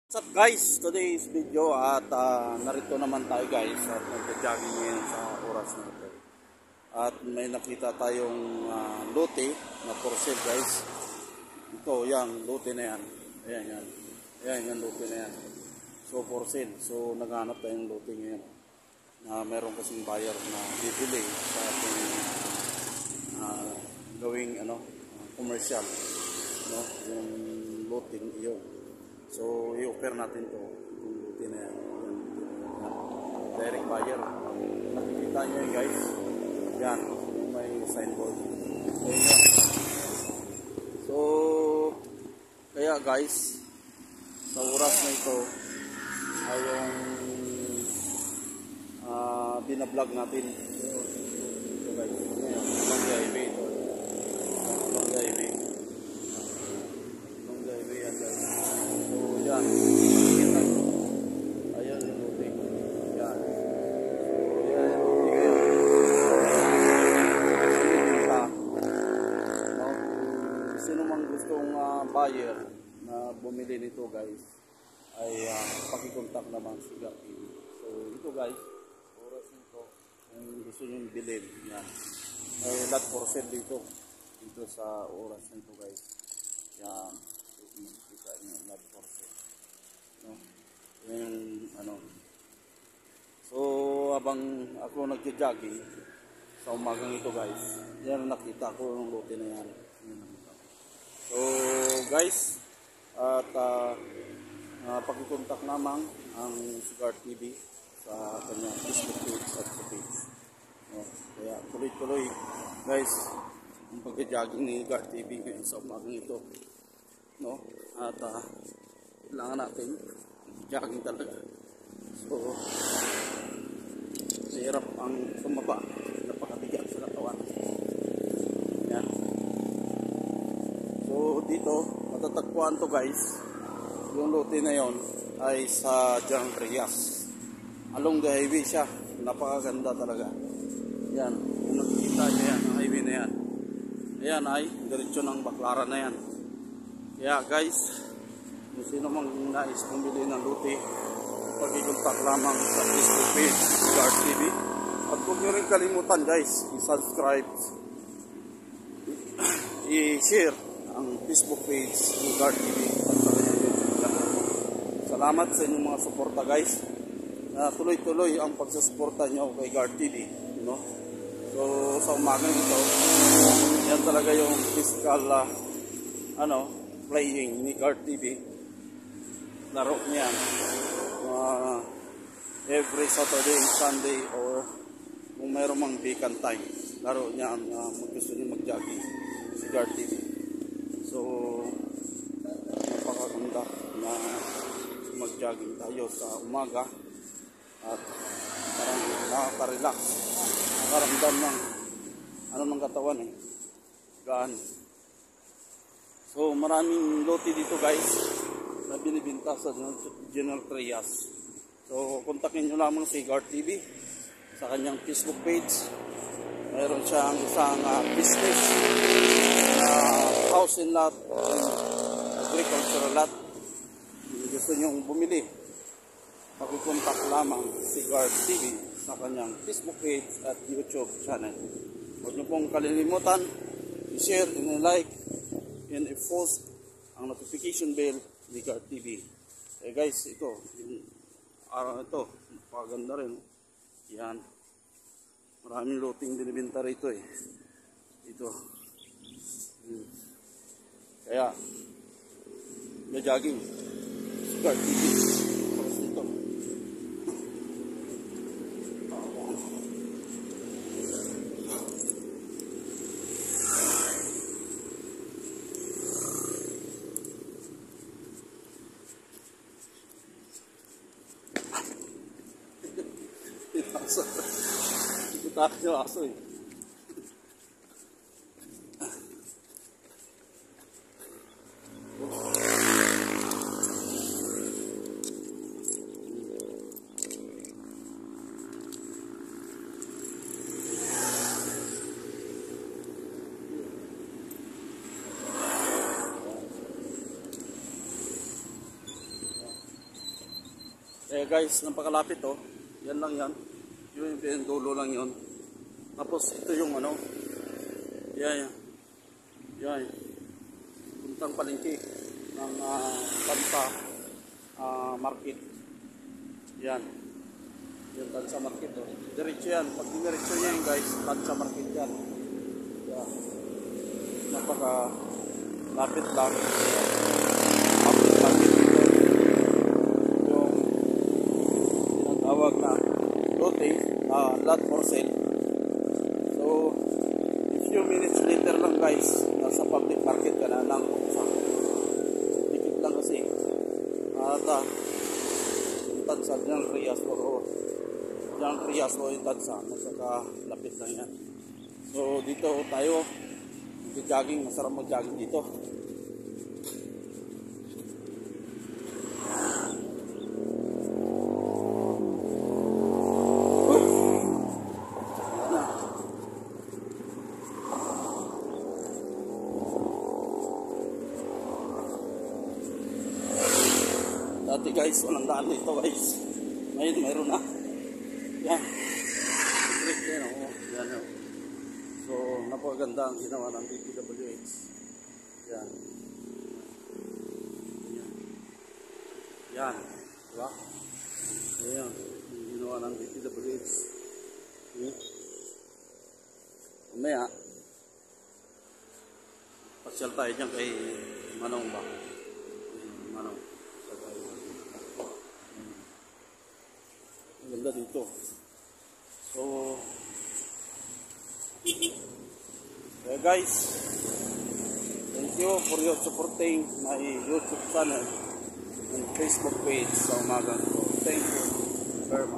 What's up guys, today's video at narito naman tayo guys at nagja-jogging ngayon sa oras na ito. At may nakita tayong lote na for sale guys. Ito, yung lote na yan. Ayan yan. Ayan yung lote na yan. So for sale. So naghanap tayong lote ngayon. Na meron kasing buyer na bibili sa ating gawing commercial. No? Yung lote iyon. So, i-offer natin to kung buti na yan. Direct buyer. Nakikita nyo yun guys. Yan. May signboard. Ayan yan. So, kaya guys, sa oras na ito ay yung binablog natin. Ito guys. Long highway ito. Long highway. Long highway yan guys. Yan. Ayan yung lote. Yan. Ayan yung lote ngayon. Sinibinta. No? Sino mang gustong buyer na bumili nito guys ay pakikontak naman si Gaki. So ito guys, oras nito kung gusto nyo bilhin. Yan. May lot for sale dito. Dito sa oras nito guys. Yan. Kita nyo lot for sale. No? Yung so habang ako nagja-jogging sa umagang ito guys, yan nakita ko yung lote na yan. So guys, at pakikontak naman ang Cigar TV sa kanyang Facebook page at sa page. No? Kaya tuloy-tuloy guys ang pagja-jogging ni Cigar TV ngayon sa umagang ito. No? At kailangan natin jogging talaga. So mahirap ang tumaba, napakabigat sa katawan. Yan. So dito matatagpuan to guys, yung lote na yon ay sa General Trias. Along the highway siya, napakaganda talaga. Yan, kung nakikita nyo yan, ang highway na yan. Ayan ay diretso ng Baclaran na yan. Kaya guys, kung sino mang nais bumili ng lote, pag-i-contact lamang sa Facebook page Cigar TV. At huwag nyo rin kalimutan guys, i-subscribe, i-share ang Facebook page Cigar TV at sa YouTube channel. Salamat sa inyong mga suporta guys. Tuloy-tuloy ang pagsusuporta nyo kay Cigar TV. No? So sa umaga nito, yan talaga yung physical playing ni Cigar TV. Laro niya every Saturday, Sunday, or kung mayroon mang vacant time, laro niya ang gusto niya mag-jogging si Cigar TV. So napakaganda na mag-jogging tayo sa umaga at parang nakaka-relax, nakaramdam ng katawan gaan. So maraming lote dito guys na binibinta sa General Trias. So kontakin nyo lamang si Cigar TV sa kanyang Facebook page. Mayroon siyang isang business house and lot, agricultural lot. Kung gusto nyong bumili, pakikontak lamang si Cigar TV sa kanyang Facebook page at YouTube channel. Huwag nyo pong kalilimutan i-share, i-like, and i-post ang notification bell ni Cigar TV. Eh guys, ito, yung araw ito, napakaganda rin. Yan. Maraming loting binibenta rito eh. Ito. Kaya, jogging. Cigar TV. Tapos ito. Tayo yung aso eh. Eh guys, napakalapit oh. Yan lang yan. Yung dulo lang yon. Tapos ito yung ano. Yan. Yan. Puntang palengke ng Tansa Market. Yan. Yung Tansa Market oh. Diretso yan. Pag diretso niya yan guys, Tansa Market yan. Yan. Napaka-lapit lang. Lapit dito. Yung tinatawag na lote, lot for sale. So, a few minutes later lang guys, nasa public market ka na lang. Dikit lang kasi. At yung Tansa, yung Trias o yung Trias o yung Tansa, nasa kalapit lang yan. So, dito tayo jogging, masarap mag-jogging dito. Dati guys, walang daan dito guys. Ngayon, mayroon na. Yan. Yan o. Yan o. So, napakaganda ang ginawa ng DPWH. Yan. Yan. Yan. Diba? Yan. Ang ginawa ng DPWH. Mamaya, pasyal tayo dyan kay Manong ba? Manong. Ang ganda dito. So, okay guys, thank you for your supporting my YouTube channel and Facebook page sa umaga. So, thank you very much.